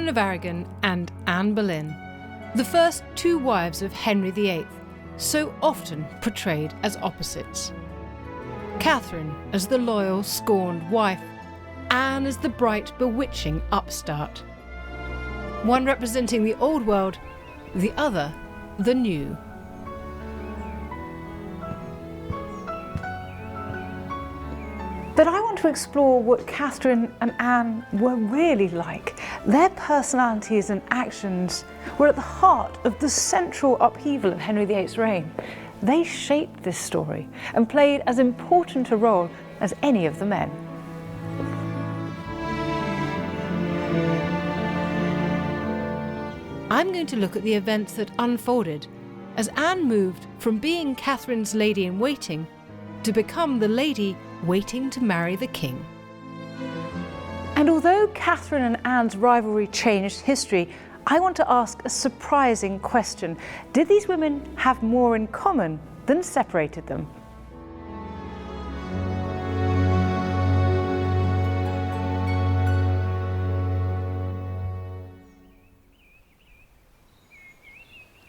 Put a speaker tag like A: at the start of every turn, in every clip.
A: Katherine of Aragon and Anne Boleyn, the first two wives of Henry VIII, so often portrayed as opposites. Katherine as the loyal, scorned wife, Anne as the bright, bewitching upstart. One representing the old world, the other the new.
B: But I want to explore what Katherine and Anne were really like. Their personalities and actions were at the heart of the central upheaval of Henry VIII's reign. They shaped this story and played as important a role as any of the men.
A: I'm going to look at the events that unfolded as Anne moved from being Catherine's lady-in-waiting to become the lady waiting to marry the king.
B: And although Katherine and Anne's rivalry changed history, I want to ask a surprising question. Did these women have more in common than separated them?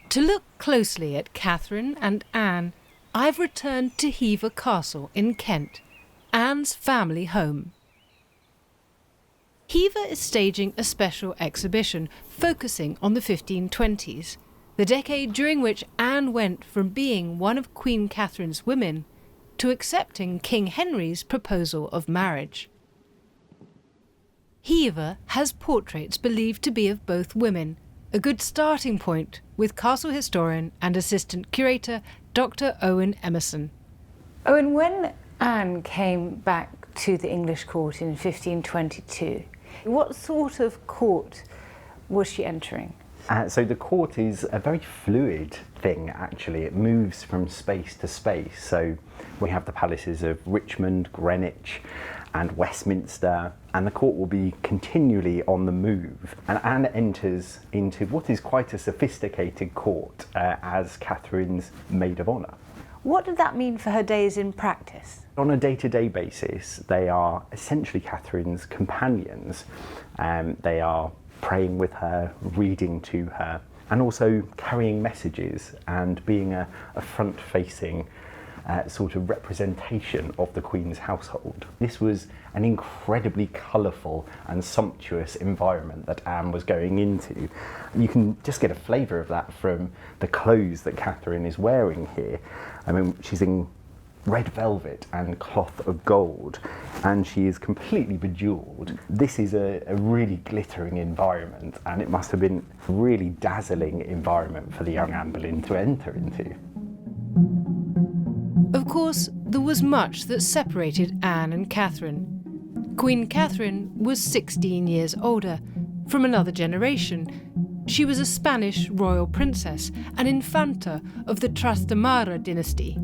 A: To look closely at Katherine and Anne, I've returned to Hever Castle in Kent, Anne's family home. Hever is staging a special exhibition focusing on the 1520s, the decade during which Anne went from being one of Queen Catherine's women to accepting King Henry's proposal of marriage. Hever has portraits believed to be of both women, a good starting point with castle historian and assistant curator Dr. Owen Emerson.
B: Owen, when Anne came back to the English court in 1522, what sort of court was she entering?
C: So the court is a very fluid thing, actually. It moves from space to space. So we have the palaces of Richmond, Greenwich, and Westminster, and the court will be continually on the move. And Anne enters into what is quite a sophisticated court as Catherine's maid of honour.
B: What did that mean for her days in practice?
C: On a day-to-day basis, they are essentially Catherine's companions. They are praying with her, reading to her, and also carrying messages and being a front-facing sort of representation of the Queen's household. This was an incredibly colourful and sumptuous environment that Anne was going into. You can just get a flavour of that from the clothes that Katherine is wearing here. I mean, she's in red velvet and cloth of gold, and she is completely bejewelled. This is a really glittering environment, and it must have been a really dazzling environment for the young Anne Boleyn to enter into.
A: Of course, there was much that separated Anne and Katherine. Queen Katherine was 16 years older, from another generation. She was a Spanish royal princess, an infanta of the Trastamara dynasty.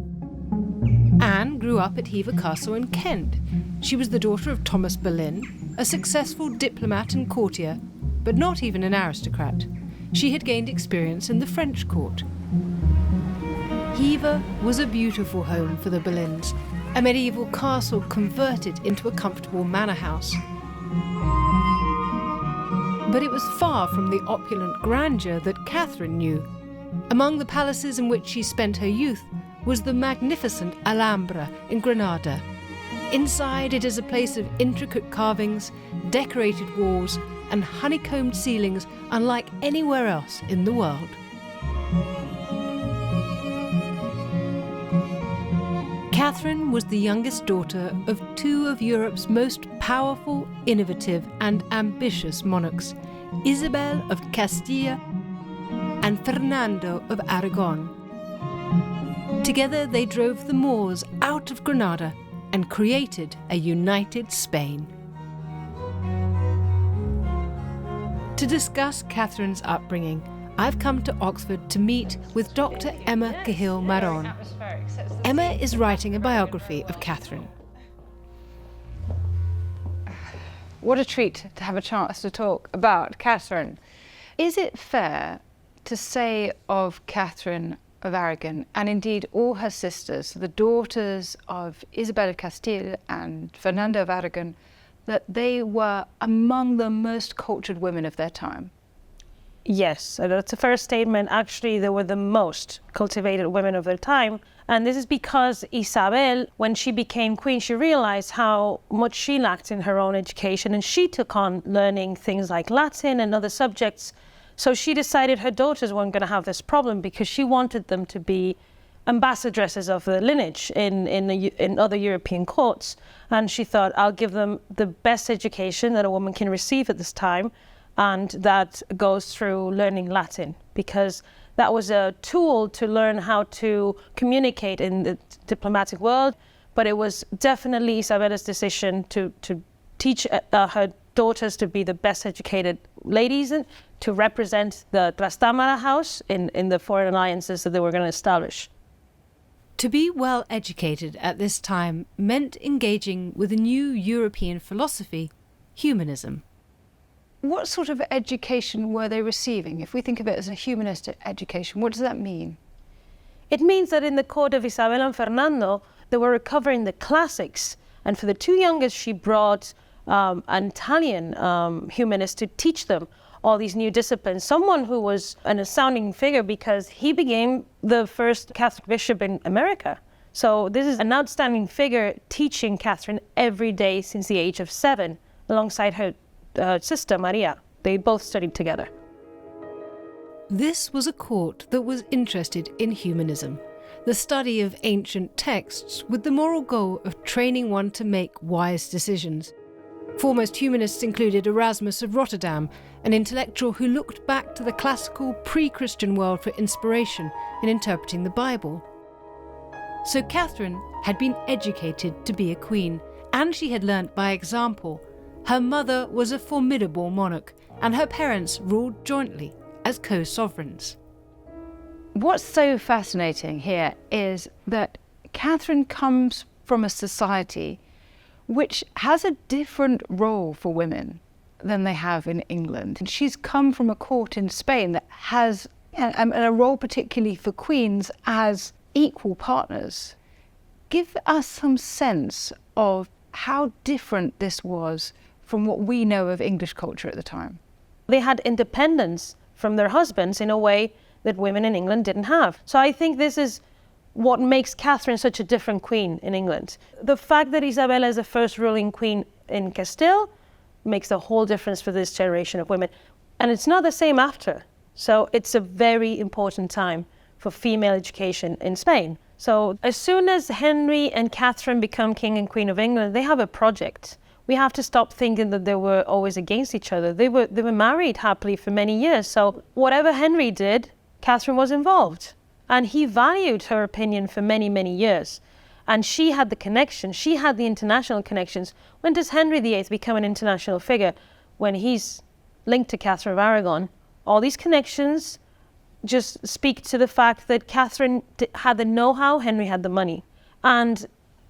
A: Anne grew up at Hever Castle in Kent. She was the daughter of Thomas Boleyn, a successful diplomat and courtier, but not even an aristocrat. She had gained experience in the French court. Hever was a beautiful home for the Boleyns, a medieval castle converted into a comfortable manor house. But it was far from the opulent grandeur that Katherine knew. Among the palaces in which she spent her youth was the magnificent Alhambra in Granada. Inside, it is a place of intricate carvings, decorated walls, and honeycombed ceilings unlike anywhere else in the world. Katherine was the youngest daughter of two of Europe's most powerful, innovative, and ambitious monarchs, Isabel of Castile and Fernando of Aragon. Together they drove the Moors out of Granada and created a united Spain. To discuss Katherine's upbringing, I've come to Oxford to meet with Dr. Emma Cahill-Maron. Emma is writing a biography of Katherine.
D: What a treat to have a chance to talk about Katherine. Is it fair to say of Katherine of Aragon, and indeed all her sisters, the daughters of Isabel of Castile and Fernando of Aragon, that they were among the most cultured women of their time?
E: Yes, that's a fair statement. Actually, they were the most cultivated women of their time. And this is because Isabel, when she became queen, she realized how much she lacked in her own education, and she took on learning things like Latin and other subjects. So she decided her daughters weren't going to have this problem, because she wanted them to be ambassadresses of the lineage in other European courts. And she thought, I'll give them the best education that a woman can receive at this time, and that goes through learning Latin, because that was a tool to learn how to communicate in the diplomatic world. But it was definitely Isabella's decision to teach her daughters to be the best educated ladies and to represent the Trastámara house in the foreign alliances that they were going to establish.
A: To be well educated at this time meant engaging with a new European philosophy, humanism.
D: What sort of education were they receiving? If we think of it as a humanistic education, what does that mean?
E: It means that in the court of Isabel and Fernando, they were recovering the classics. And for the two youngest, she brought an Italian humanist to teach them all these new disciplines. Someone who was an astounding figure, because he became the first Catholic bishop in America. So this is an outstanding figure teaching Catherine every day since the age of 7, alongside her sister Maria. They both studied together.
A: This was a court that was interested in humanism, the study of ancient texts with the moral goal of training one to make wise decisions. Foremost humanists included Erasmus of Rotterdam, an intellectual who looked back to the classical pre-Christian world for inspiration in interpreting the Bible. So Catherine had been educated to be a queen, and she had learnt by example. Her mother was a formidable monarch, and her parents ruled jointly as co-sovereigns.
D: What's so fascinating here is that Catherine comes from a society which has a different role for women than they have in England. And she's come from a court in Spain that has a role particularly for queens as equal partners. Give us some sense of how different this was from what we know of English culture at the time.
E: They had independence from their husbands in a way that women in England didn't have. So I think this is what makes Catherine such a different queen in England. The fact that Isabella is the first ruling queen in Castile makes a whole difference for this generation of women. And it's not the same after. So it's a very important time for female education in Spain. So as soon as Henry and Catherine become king and queen of England, they have a project. We have to stop thinking that they were always against each other. They were married happily for many years. So whatever Henry did, Catherine was involved. And he valued her opinion for many, many years. And she had the connection. She had the international connections. When does Henry VIII become an international figure? When he's linked to Katherine of Aragon. All these connections just speak to the fact that Catherine had the know-how, Henry had the money. And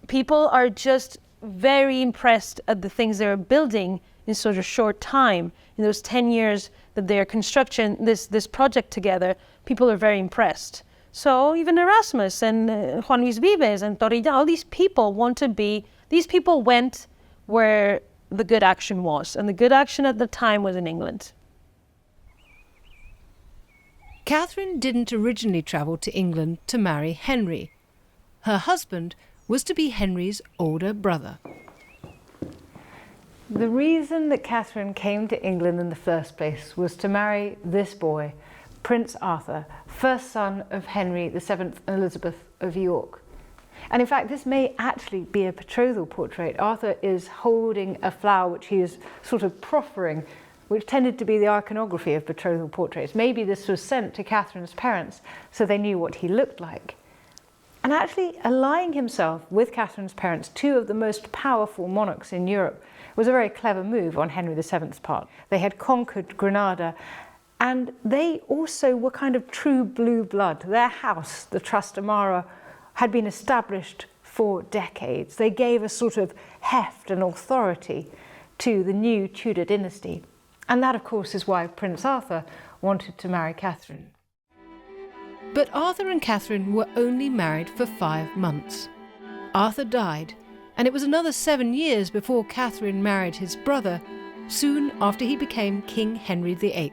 E: people are just very impressed at the things they're building in such a short time. In those 10 years that they're constructing this project together, people are very impressed. So even Erasmus and Juan Luis Vives and Torrilla, all these people these people went where the good action was. And the good action at the time was in England.
A: Catherine didn't originally travel to England to marry Henry. Her husband was to be Henry's older brother.
B: The reason that Catherine came to England in the first place was to marry this boy, Prince Arthur, first son of Henry VII and Elizabeth of York. And in fact, this may actually be a betrothal portrait. Arthur is holding a flower which he is sort of proffering, which tended to be the iconography of betrothal portraits. Maybe this was sent to Catherine's parents so they knew what he looked like. And actually allying himself with Catherine's parents, two of the most powerful monarchs in Europe, was a very clever move on Henry VII's part. They had conquered Granada, and they also were kind of true blue blood. Their house, the Trastámara, had been established for decades. They gave a sort of heft and authority to the new Tudor dynasty. And that, of course, is why Prince Arthur wanted to marry Catherine.
A: But Arthur and Catherine were only married for 5 months. Arthur died, and it was another 7 years before Catherine married his brother, soon after he became King Henry VIII.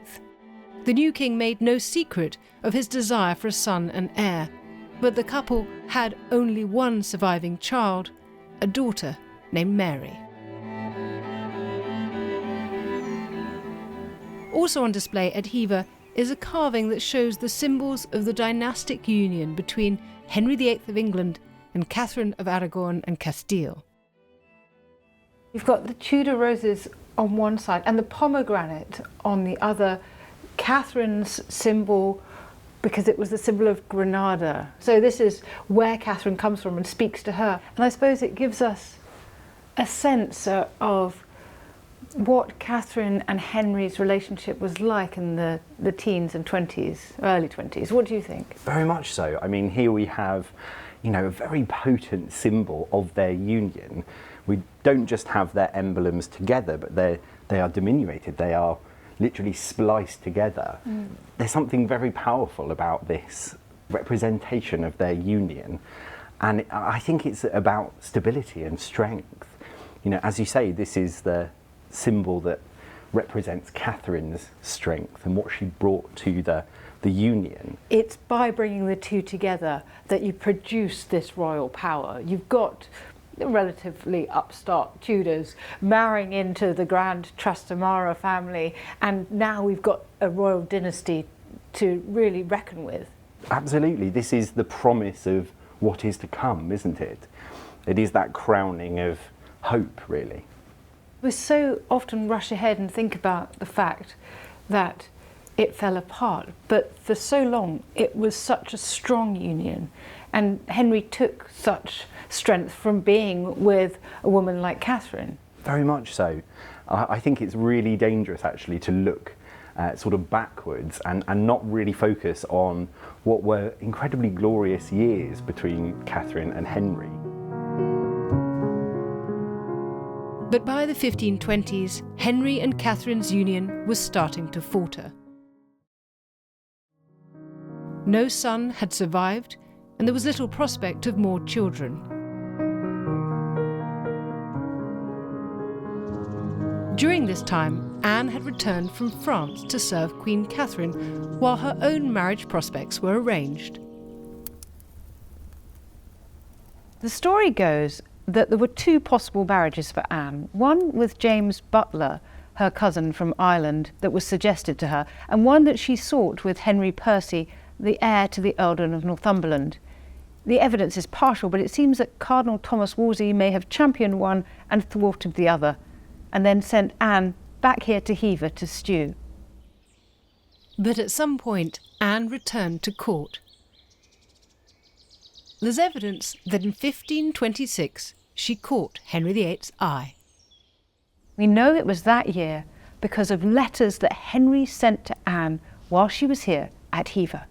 A: The new king made no secret of his desire for a son and heir, but the couple had only one surviving child, a daughter named Mary. Also on display at Hever is a carving that shows the symbols of the dynastic union between Henry VIII of England and Katherine of Aragon and Castile.
B: You've got the Tudor roses on one side and the pomegranate on the other, Catherine's symbol, because it was the symbol of Granada. So this is where Catherine comes from and speaks to her. And I suppose it gives us a sense of what Catherine and Henry's relationship was like in the teens and 20s, early 20s. What do you think?
C: Very much so. I mean, here we have, a very potent symbol of their union. We don't just have their emblems together, but they are diminuted. They are literally spliced together. There's something very powerful about this representation of their union. And I think it's about stability and strength. As you say, this is the symbol that represents Catherine's strength and what she brought to the union.
B: It's by bringing the two together that you produce this royal power. You've got the relatively upstart Tudors marrying into the Grand Trastamara family, and now we've got a royal dynasty to really reckon with.
C: Absolutely. This is the promise of what is to come, isn't it? It is that crowning of hope, really.
B: We so often rush ahead and think about the fact that it fell apart, but for so long it was such a strong union, and Henry took such strength from being with a woman like Catherine.
C: Very much so. I think it's really dangerous actually to look sort of backwards and not really focus on what were incredibly glorious years between Catherine and Henry.
A: But by the 1520s, Henry and Catherine's union was starting to falter. No son had survived, and there was little prospect of more children. During this time, Anne had returned from France to serve Queen Catherine, while her own marriage prospects were arranged.
D: The story goes that there were two possible marriages for Anne, one with James Butler, her cousin from Ireland, that was suggested to her, and one that she sought with Henry Percy, the heir to the earldom of Northumberland. The evidence is partial, but it seems that Cardinal Thomas Wolsey may have championed one and thwarted the other, and then sent Anne back here to Hever to stew.
A: But at some point, Anne returned to court. There's evidence that in 1526 she caught Henry VIII's eye.
D: We know it was that year because of letters that Henry sent to Anne while she was here at Hever.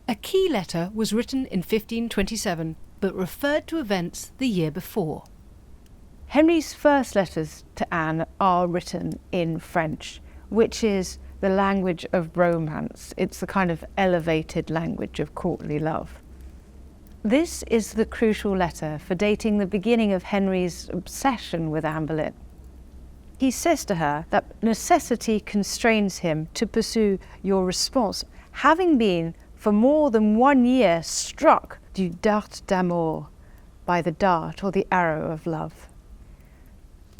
A: A key letter was written in 1527, but referred to events the year before.
D: Henry's first letters to Anne are written in French, which is the language of romance. It's the kind of elevated language of courtly love. This is the crucial letter for dating the beginning of Henry's obsession with Anne Boleyn. He says to her that necessity constrains him to pursue your response, having been for more than 1 year struck du dart d'amour, by the dart or the arrow of love.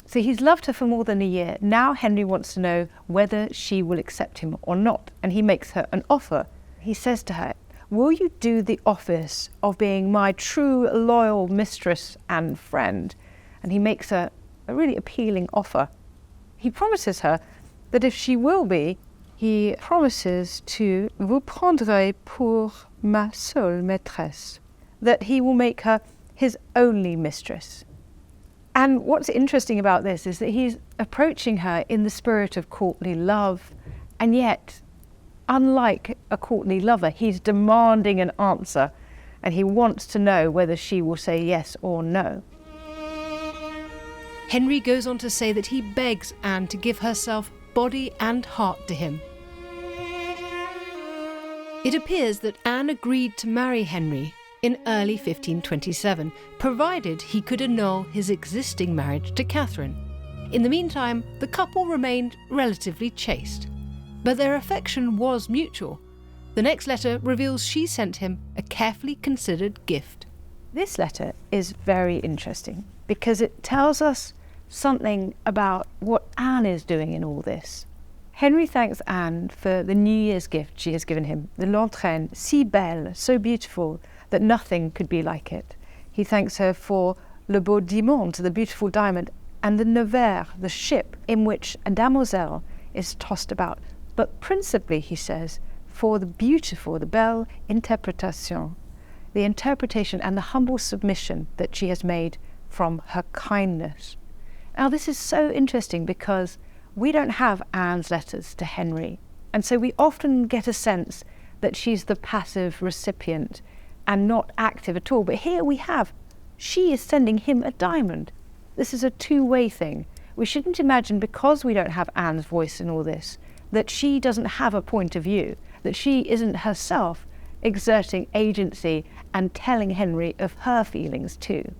D: So he's loved her for more than a year. Now Henry wants to know whether she will accept him or not, and he makes her an offer. He says to her, "Will you do the office of being my true loyal mistress and friend?" And he makes her a really appealing offer. He promises her that if she will be, he promises to vous prendrez pour ma seule maîtresse, that he will make her his only mistress. And what's interesting about this is that he's approaching her in the spirit of courtly love, and yet, unlike a courtly lover, he's demanding an answer, and he wants to know whether she will say yes or no.
A: Henry goes on to say that he begs Anne to give herself body and heart to him. It appears that Anne agreed to marry Henry, in early 1527, provided he could annul his existing marriage to Catherine. In the meantime, the couple remained relatively chaste, but their affection was mutual. The next letter reveals she sent him a carefully considered gift.
D: This letter is very interesting because it tells us something about what Anne is doing in all this. Henry thanks Anne for the New Year's gift she has given him, the Lantraine, si belle, so beautiful that nothing could be like it. He thanks her for le beau diamant, the beautiful diamond, and the Nevers, the ship in which a damoiselle is tossed about. But principally, he says, for the beautiful, the belle interpretation, the interpretation and the humble submission that she has made from her kindness. Now, this is so interesting because we don't have Anne's letters to Henry, and so we often get a sense that she's the passive recipient and not active at all. But here we have, she is sending him a diamond. This is a two-way thing. We shouldn't imagine, because we don't have Anne's voice in all this, that she doesn't have a point of view, that she isn't herself exerting agency and telling Henry of her feelings too.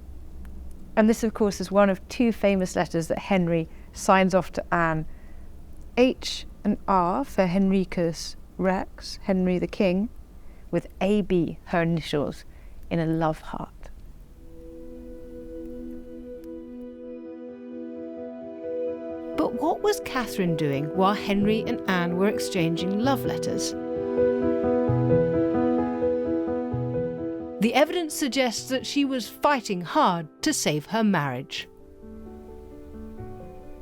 D: And this, of course, is one of two famous letters that Henry signs off to Anne. H and R for Henricus Rex, Henry the King, with AB, her initials, in a love heart.
A: But what was Catherine doing while Henry and Anne were exchanging love letters? The evidence suggests that she was fighting hard to save her marriage.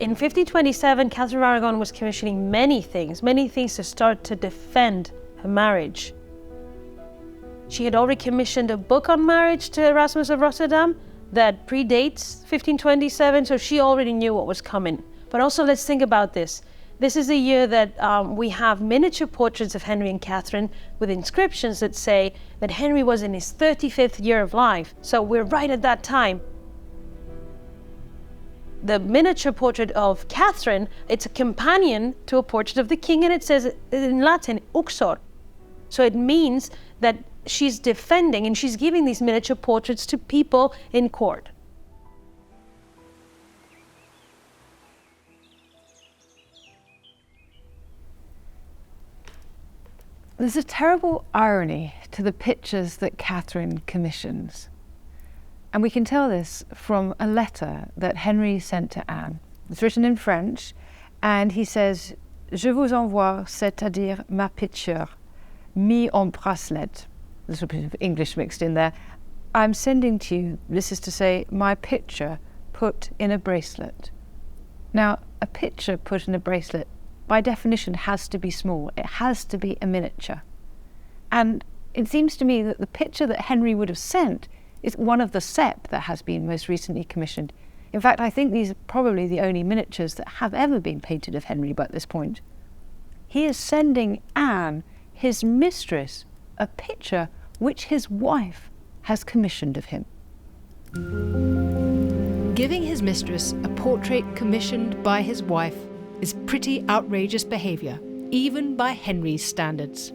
E: In 1527, Catherine of Aragon was commissioning many things to start to defend her marriage. She had already commissioned a book on marriage to Erasmus of Rotterdam that predates 1527, so she already knew what was coming. But also, let's think about this. This is a year that we have miniature portraits of Henry and Catherine with inscriptions that say that Henry was in his 35th year of life. So we're right at that time. The miniature portrait of Catherine, it's a companion to a portrait of the king, and it says in Latin, uxor. So it means that she's defending and she's giving these miniature portraits to people in court.
D: There's a terrible irony to the pictures that Catherine commissions. And we can tell this from a letter that Henry sent to Anne. It's written in French, and he says, Je vous envoie, c'est-à-dire ma picture, mis en bracelet. A little bit of English mixed in there. I'm sending to you, this is to say, my picture put in a bracelet. Now, a picture put in a bracelet, by definition, has to be small. It has to be a miniature. And it seems to me that the picture that Henry would have sent is one of the Sepp that has been most recently commissioned. In fact, I think these are probably the only miniatures that have ever been painted of Henry by this point. He is sending Anne, his mistress, a picture which his wife has commissioned of him.
A: Giving his mistress a portrait commissioned by his wife is pretty outrageous behaviour, even by Henry's standards.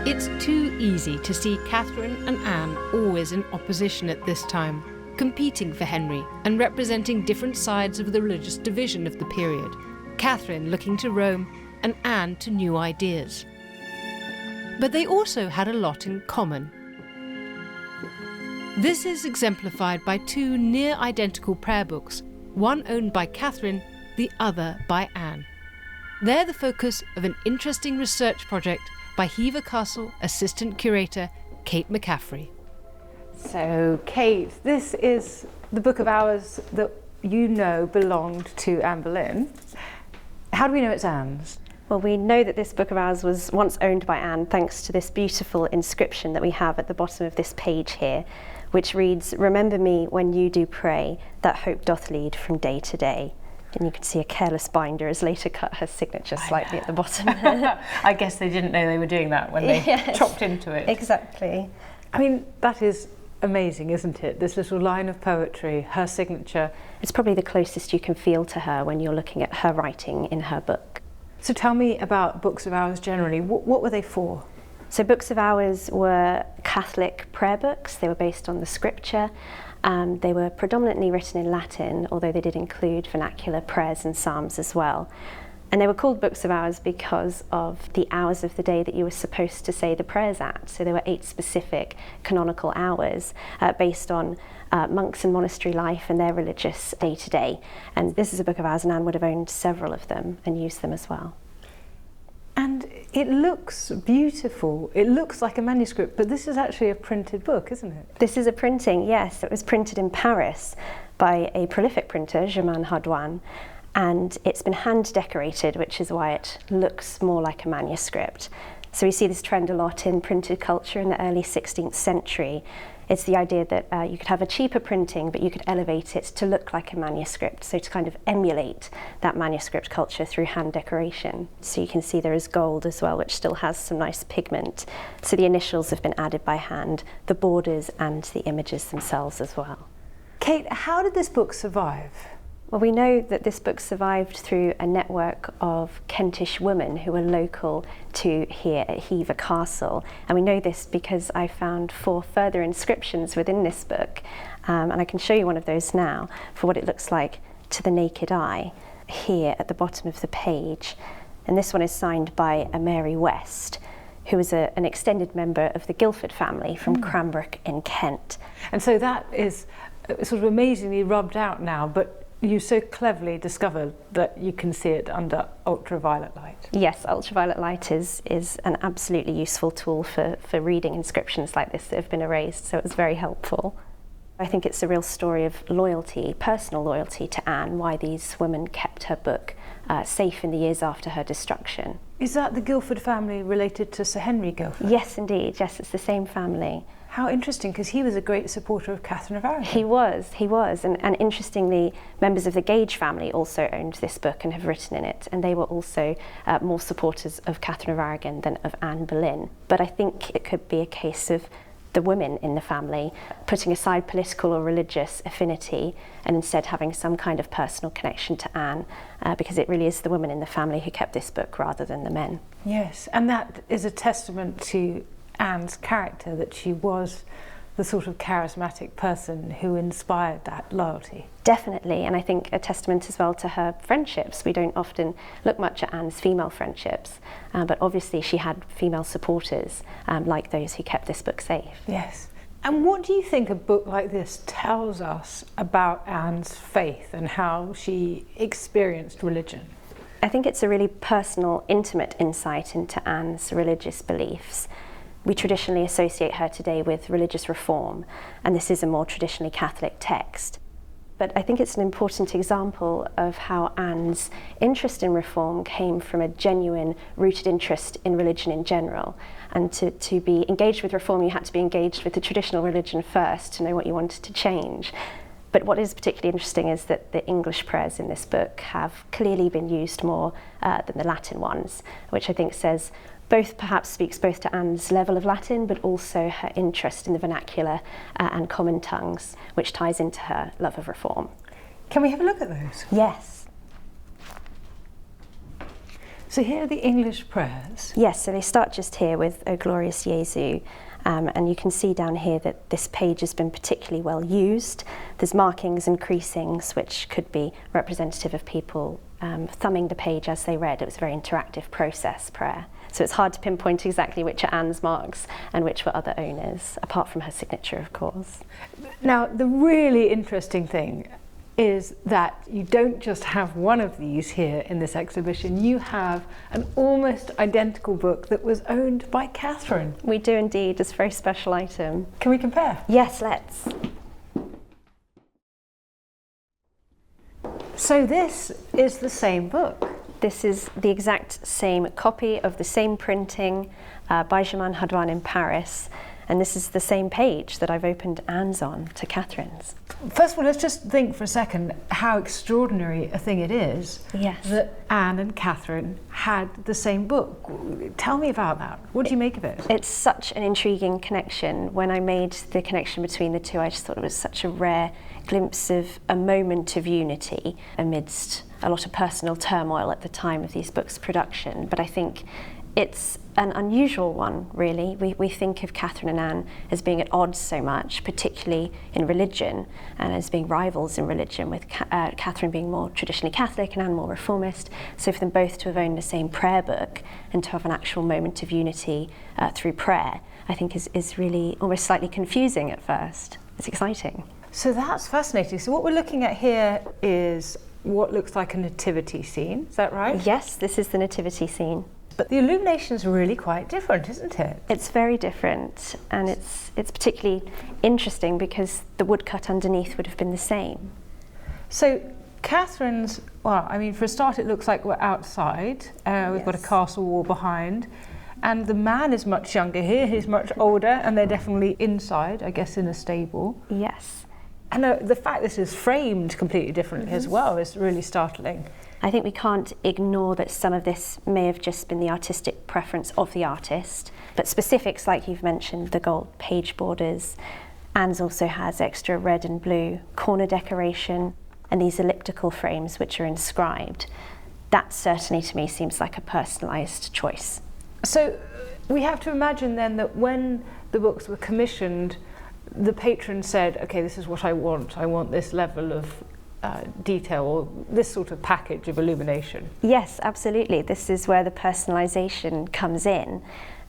A: It's too easy to see Catherine and Anne always in opposition at this time, competing for Henry and representing different sides of the religious division of the period. Catherine looking to Rome and Anne to new ideas. But they also had a lot in common. This is exemplified by two near-identical prayer books, one owned by Catherine, the other by Anne. They're the focus of an interesting research project by Hever Castle assistant curator Kate McCaffrey.
B: So, Kate, this is the book of hours that you know belonged to Anne Boleyn. How do we know it's Anne's?
F: Well, we know that this book of hours was once owned by Anne thanks to this beautiful inscription that we have at the bottom of this page here, which reads, "Remember me when you do pray, that hope doth lead from day to day." And you can see a careless binder has later cut her signature slightly at the bottom.
B: I guess they didn't know they were doing that when they chopped into it.
F: Exactly.
B: I mean, that is amazing, isn't it? This little line of poetry, her signature.
F: It's probably the closest you can feel to her when you're looking at her writing in her book.
B: So tell me about Books of Hours generally. What were they for?
F: So Books of Hours were Catholic prayer books. They were based on the scripture. They were predominantly written in Latin, although they did include vernacular prayers and psalms as well. And they were called Books of Hours because of the hours of the day that you were supposed to say the prayers at. So there were 8 specific canonical hours based on monks and monastery life and their religious day-to-day. And this is a Book of Hours, and Anne would have owned several of them and used them as well.
B: And it looks beautiful. It looks like a manuscript, but this is actually a printed book, isn't it?
F: This is a printing, yes. It was printed in Paris by a prolific printer, Suzannah Lipscomb, and it's been hand decorated, which is why it looks more like a manuscript. So we see this trend a lot in printed culture in the early 16th century. It's the idea that you could have a cheaper printing, but you could elevate it to look like a manuscript, so to kind of emulate that manuscript culture through hand decoration. So you can see there is gold as well, which still has some nice pigment. So the initials have been added by hand, the borders and the images themselves as well.
B: Kate, how did this book survive?
F: Well, we know that this book survived through a network of Kentish women who were local to here at Hever Castle. And we know this because I found 4 further inscriptions within this book. And I can show you one of those now for what it looks like to the naked eye here at the bottom of the page. And this one is signed by a Mary West, who was an extended member of the Guildford family from Cranbrook in Kent.
B: And so that is sort of amazingly rubbed out now, but you so cleverly discovered that you can see it under ultraviolet light.
F: Yes, ultraviolet light is an absolutely useful tool for reading inscriptions like this that have been erased, so it was very helpful. I think it's a real story of loyalty, personal loyalty to Anne, why these women kept her book safe in the years after her destruction. Is
B: that the Guildford family related to Sir Henry Guildford?
F: Yes, indeed. Yes, it's the same family.
B: How interesting, because he was a great supporter of Katherine of Aragon.
F: He was. And interestingly, members of the Gage family also owned this book and have written in it, and they were also more supporters of Katherine of Aragon than of Anne Boleyn. But I think it could be a case of the women in the family putting aside political or religious affinity and instead having some kind of personal connection to Anne, because it really is the women in the family who kept this book rather than the men.
B: Yes, and that is a testament to Anne's character, that she was the sort of charismatic person who inspired that loyalty.
F: Definitely, and I think a testament as well to her friendships. We don't often look much at Anne's female friendships, but obviously she had female supporters like those who kept this book safe.
B: Yes. And what do you think a book like this tells us about Anne's faith and how she experienced religion?
F: I think it's a really personal, intimate insight into Anne's religious beliefs. We traditionally associate her today with religious reform, and this is a more traditionally Catholic text. But I think it's an important example of how Anne's interest in reform came from a genuine, rooted interest in religion in general. And to be engaged with reform, you had to be engaged with the traditional religion first to know what you wanted to change. But what is particularly interesting is that the English prayers in this book have clearly been used more than the Latin ones, which I think says speaks both to Anne's level of Latin, but also her interest in the vernacular and common tongues, which ties into her love of reform.
B: Can we have a look at those?
F: Yes.
B: So here are the English prayers.
F: Yes, so they start just here with O Glorious Jesu, and you can see down here that this page has been particularly well used. There's markings and creasings, which could be representative of people thumbing the page as they read. It was a very interactive process prayer. So it's hard to pinpoint exactly which are Anne's marks and which were other owners, apart from her signature, of course.
B: Now, the really interesting thing is that you don't just have one of these here in this exhibition, you have an almost identical book that was owned by Katherine.
F: We do indeed, it's a very special item.
B: Can we compare?
F: Yes, let's.
B: So this is the same book.
F: This is the exact same copy of the same printing by Suzannah Lipscomb in Paris. And this is the same page that I've opened Anne's on to Catherine's.
B: First of all, let's just think for a second how extraordinary a thing it is that Anne and Catherine had the same book. Tell me about that. What do you make of it?
F: It's such an intriguing connection. When I made the connection between the two, I just thought it was such a rare glimpse of a moment of unity amidst a lot of personal turmoil at the time of these books' production. But I think it's an unusual one, really. We think of Catherine and Anne as being at odds so much, particularly in religion, and as being rivals in religion, with Catherine being more traditionally Catholic and Anne more reformist. So for them both to have owned the same prayer book and to have an actual moment of unity through prayer, I think is really almost slightly confusing at first. It's exciting.
B: So that's fascinating. So what we're looking at here is what looks like a nativity scene, is that right?
F: Yes, this is the nativity scene.
B: But the illumination's really quite different, isn't it?
F: It's very different, and it's particularly interesting because the woodcut underneath would have been the same.
B: So Catherine's, well, I mean, for a start it looks like we're outside. We've got a castle wall behind. And the man is much younger here, he's much older, and they're definitely inside, I guess, in a stable.
F: Yes.
B: And the fact this is framed completely differently as well is really startling.
F: I think we can't ignore that some of this may have just been the artistic preference of the artist, but specifics like you've mentioned, the gold page borders. Anne's also has extra red and blue corner decoration and these elliptical frames which are inscribed. That certainly to me seems like a personalised choice.
B: So we have to imagine then that when the books were commissioned, the patron said, okay, this is what I want this level of detail or this sort of package of illumination.
F: Yes, absolutely. This is where the personalisation comes in,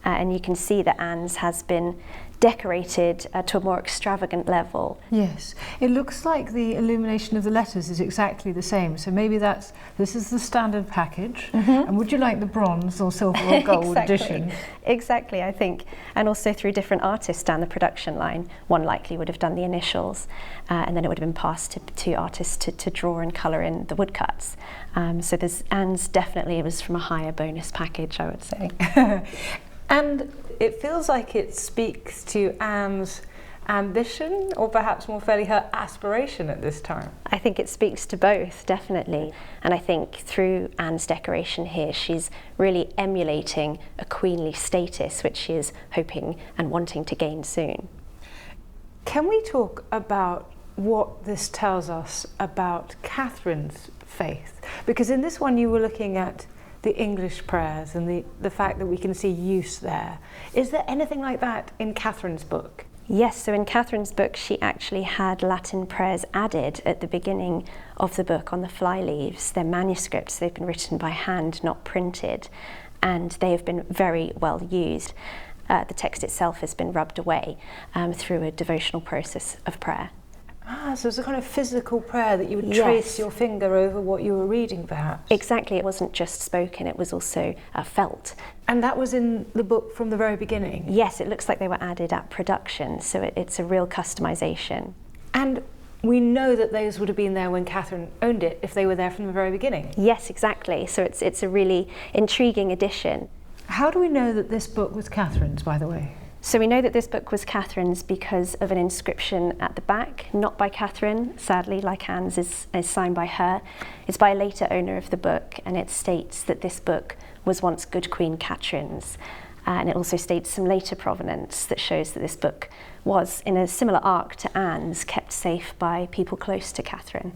F: and you can see that Anne's has been decorated to a more extravagant level.
B: Yes, it looks like the illumination of the letters is exactly the same, so maybe this is the standard package. And would you like the bronze or silver or gold edition?
F: Exactly, I think, and also through different artists down the production line. One likely would have done the initials, and then it would have been passed to artists to draw and colour in the woodcuts. So there's Anne's definitely, it was from a higher bonus package, I would say.
B: And it feels like it speaks to Anne's ambition, or perhaps more fairly her aspiration at this time.
F: I think it speaks to both, definitely. And I think through Anne's decoration here, she's really emulating a queenly status, which she is hoping and wanting to gain soon.
B: Can we talk about what this tells us about Catherine's faith? Because in this one you were looking at the English prayers and the fact that we can see use there. Is there anything like that in Catherine's book?
F: Yes, so in Catherine's book she actually had Latin prayers added at the beginning of the book on the fly leaves. They're manuscripts, they've been written by hand, not printed, and they have been very well used. The text itself has been rubbed away through a devotional process of prayer.
B: So it's a kind of physical prayer that you would trace your finger over what you were reading, perhaps?
F: Exactly, it wasn't just spoken, it was also felt.
B: And that was in the book from the very beginning?
F: Yes, it looks like they were added at production, so it's a real customisation.
B: And we know that those would have been there when Catherine owned it, if they were there from the very beginning?
F: Yes, exactly, so it's a really intriguing addition.
B: How do we know that this book was Catherine's, by the way?
F: So we know that this book was Catherine's because of an inscription at the back, not by Catherine, sadly, like Anne's is signed by her. It's by a later owner of the book, and it states that this book was once good Queen Catherine's. And it also states some later provenance that shows that this book was, in a similar arc to Anne's, kept safe by people close to Catherine.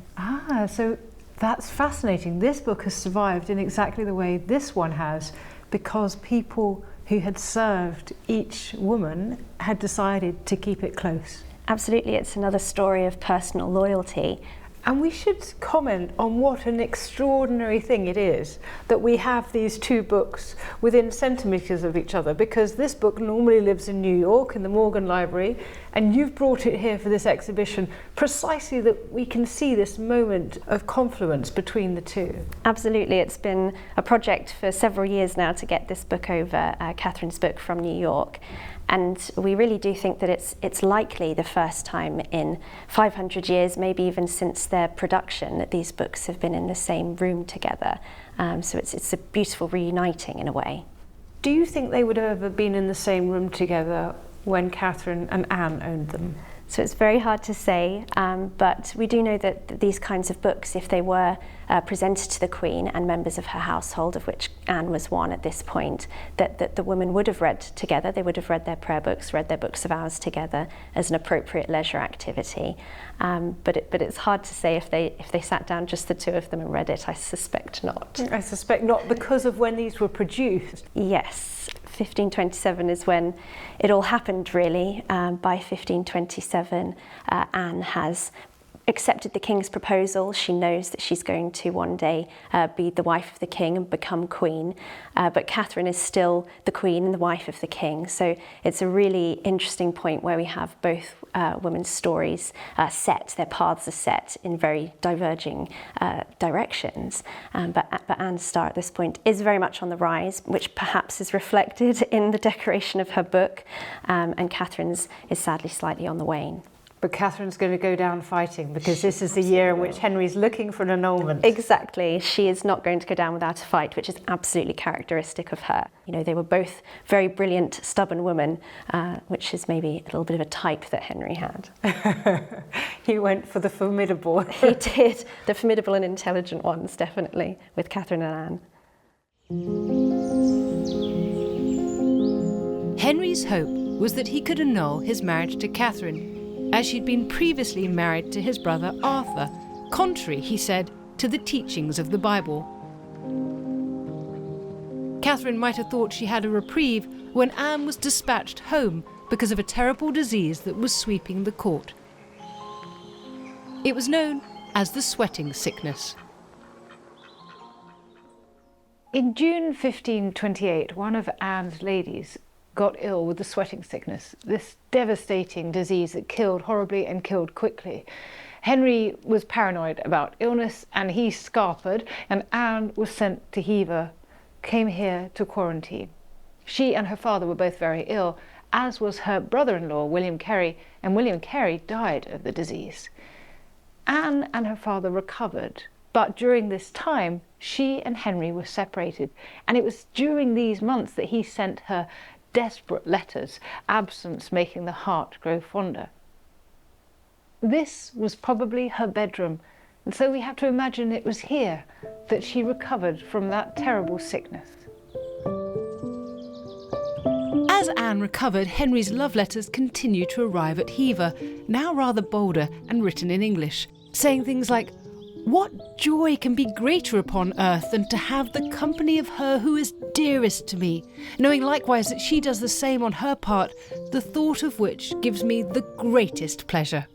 B: So that's fascinating. This book has survived in exactly the way this one has, because people who had served each woman had decided to keep it close.
F: Absolutely, it's another story of personal loyalty.
B: And we should comment on what an extraordinary thing it is that we have these two books within centimetres of each other, because this book normally lives in New York in the Morgan Library, and you've brought it here for this exhibition precisely that we can see this moment of confluence between the two.
F: Absolutely, it's been a project for several years now to get this book over, Catherine's book from New York. And we really do think that it's likely the first time in 500 years, maybe even since their production, that these books have been in the same room together. So it's a beautiful reuniting in a way.
B: Do you think they would have ever been in the same room together when Catherine and Anne owned them?
F: So it's very hard to say, but we do know that these kinds of books, if they were presented to the Queen and members of her household, of which Anne was one at this point, that the women would have read together. They would have read their prayer books, read their books of hours together as an appropriate leisure activity. But it's hard to say if they sat down just the two of them and read it. I suspect not.
B: I suspect not, because of when these were produced.
F: Yes, 1527 is when it all happened, really. By 1527, Anne has accepted the king's proposal. She knows that she's going to one day be the wife of the king and become queen, but Catherine is still the queen and the wife of the king. So it's a really interesting point where we have both women's stories set, their paths are set in very diverging directions. But Anne's star at this point is very much on the rise, which perhaps is reflected in the decoration of her book, and Catherine's is sadly slightly on the wane.
B: But Catherine's going to go down fighting, because this is the year in which Henry's looking for an annulment.
F: Exactly. She is not going to go down without a fight, which is absolutely characteristic of her. You know, they were both very brilliant, stubborn women, which is maybe a little bit of a type that Henry had.
B: He went for the formidable.
F: He did. The formidable and intelligent ones, definitely, with Catherine and
A: Anne. Henry's hope was that he could annul his marriage to Catherine, as she'd been previously married to his brother Arthur, contrary, he said, to the teachings of the Bible. Catherine might have thought she had a reprieve when Anne was dispatched home because of a terrible disease that was sweeping the court. It was known as the sweating sickness.
B: In June 1528, one of Anne's ladies got ill with the sweating sickness, this devastating disease that killed horribly and killed quickly. Henry was paranoid about illness and he scarpered, and Anne was sent to Hever, came here to quarantine. She and her father were both very ill, as was her brother-in-law, William Carey, and William Carey died of the disease. Anne and her father recovered, but during this time, she and Henry were separated, and it was during these months that he sent her desperate letters, absence making the heart grow fonder. This was probably her bedroom, and so we have to imagine it was here that she recovered from that terrible sickness.
A: As Anne recovered, Henry's love letters continued to arrive at Hever, now rather bolder and written in English, saying things like, "What joy can be greater upon earth than to have the company of her who is dearest to me, knowing likewise that she does the same on her part, the thought of which gives me the greatest pleasure."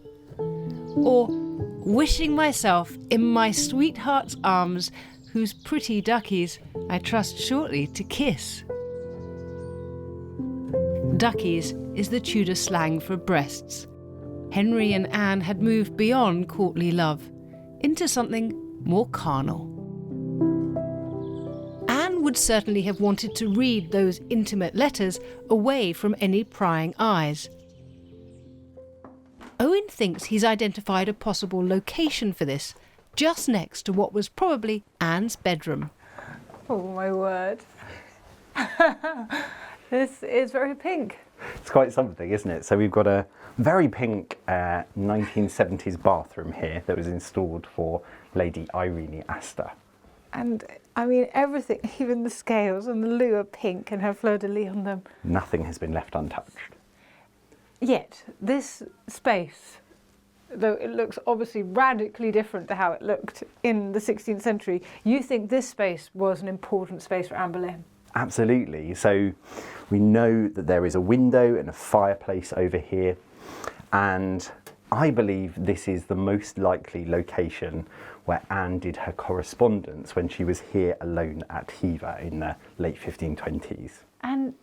A: Or, "Wishing myself in my sweetheart's arms, whose pretty duckies I trust shortly to kiss." Duckies is the Tudor slang for breasts. Henry and Anne had moved beyond courtly love into something more carnal. Anne would certainly have wanted to read those intimate letters away from any prying eyes. Owen thinks he's identified a possible location for this, just next to what was probably Anne's bedroom.
B: Oh my word. This is very pink.
C: It's quite something, isn't it? So we've got a very pink 1970s bathroom here that was installed for Lady Irene Astor.
B: And I mean, everything, even the scales and the loo are pink and have fleur-de-lis on them.
C: Nothing has been left untouched.
B: Yet, this space, though it looks obviously radically different to how it looked in the 16th century, you think this space was an important space for Anne Boleyn?
C: Absolutely. So we know that there is a window and a fireplace over here, and I believe this is the most likely location where Anne did her correspondence when she was here alone at Hever in the late 1520s.
B: And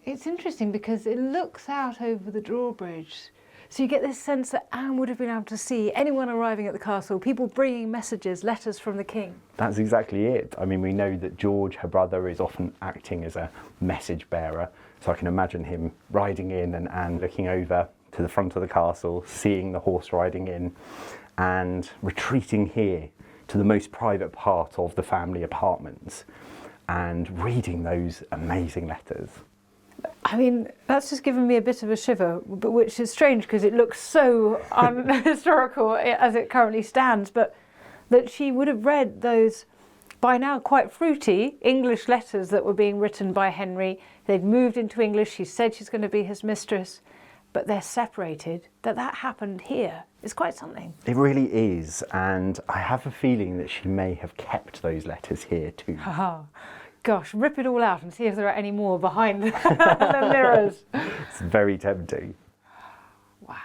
B: it's interesting because it looks out over the drawbridge. So you get this sense that Anne would have been able to see anyone arriving at the castle, people bringing messages, letters from the king.
C: That's exactly it. I mean, we know that George, her brother, is often acting as a message bearer. So I can imagine him riding in and Anne looking over to the front of the castle, seeing the horse riding in and retreating here to the most private part of the family apartments and reading those amazing letters.
B: I mean, that's just given me a bit of a shiver, but which is strange because it looks so unhistorical as it currently stands, but that she would have read those by now quite fruity English letters that were being written by Henry. They'd moved into English, she said she's going to be his mistress, but they're separated. That happened here is quite something.
C: It really is, and I have a feeling that she may have kept those letters here too.
B: Gosh, rip it all out and see if there are any more behind the mirrors.
C: It's very tempting.
B: Wow.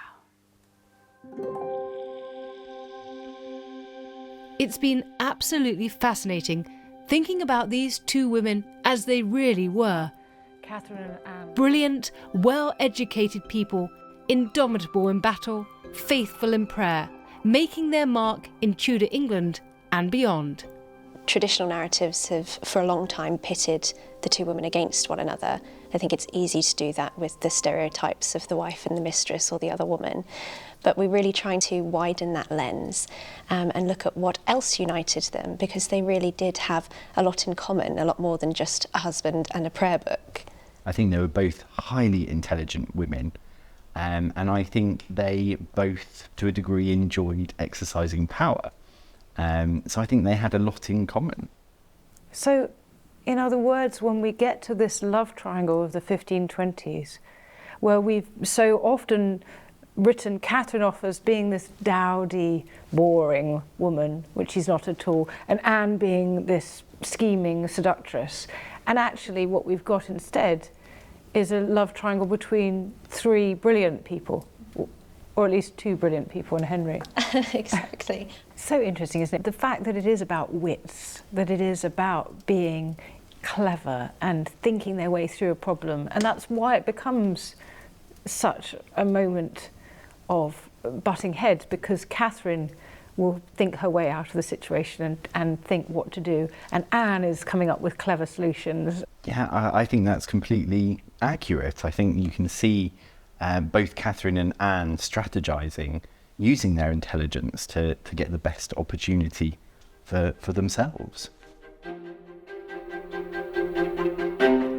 A: It's been absolutely fascinating thinking about these two women as they really were.
B: Katherine and Anne.
A: Brilliant, well-educated people, indomitable in battle, faithful in prayer, making their mark in Tudor England and beyond.
F: Traditional narratives have for a long time pitted the two women against one another. I think it's easy to do that with the stereotypes of the wife and the mistress or the other woman. But we're really trying to widen that lens and look at what else united them, because they really did have a lot in common, a lot more than just a husband and a prayer book.
C: I think they were both highly intelligent women, and I think they both, to a degree, enjoyed exercising power. So I think they had a lot in common.
B: So, in other words, when we get to this love triangle of the 1520s, where we've so often written Catherine off as being this dowdy, boring woman, which she's not at all, and Anne being this scheming seductress, and actually what we've got instead is a love triangle between three brilliant people, or at least two brilliant people and Henry.
F: Exactly.
B: So interesting, isn't it? The fact that it is about wits, that it is about being clever and thinking their way through a problem, and that's why it becomes such a moment of butting heads, because Catherine will think her way out of the situation and think what to do, and Anne is coming up with clever solutions.
C: Yeah, I think that's completely accurate. I think you can see both Catherine and Anne strategizing, using their intelligence to get the best opportunity for themselves.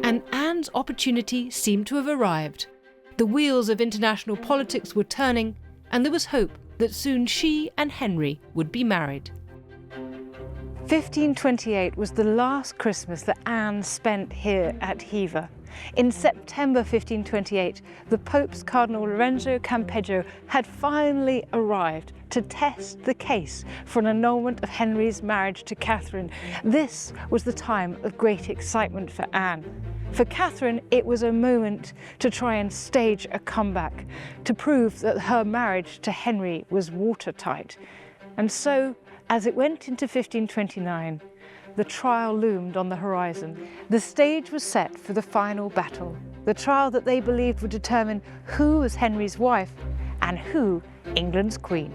A: And Anne's opportunity seemed to have arrived. The wheels of international politics were turning, and there was hope that soon she and Henry would be married.
B: 1528 was the last Christmas that Anne spent here at Hever. In September 1528, the Pope's Cardinal Lorenzo Campeggio had finally arrived to test the case for an annulment of Henry's marriage to Catherine. This was the time of great excitement for Anne. For Catherine, it was a moment to try and stage a comeback, to prove that her marriage to Henry was watertight. And so, as it went into 1529, the trial loomed on the horizon. The stage was set for the final battle, the trial that they believed would determine who was Henry's wife and who England's queen.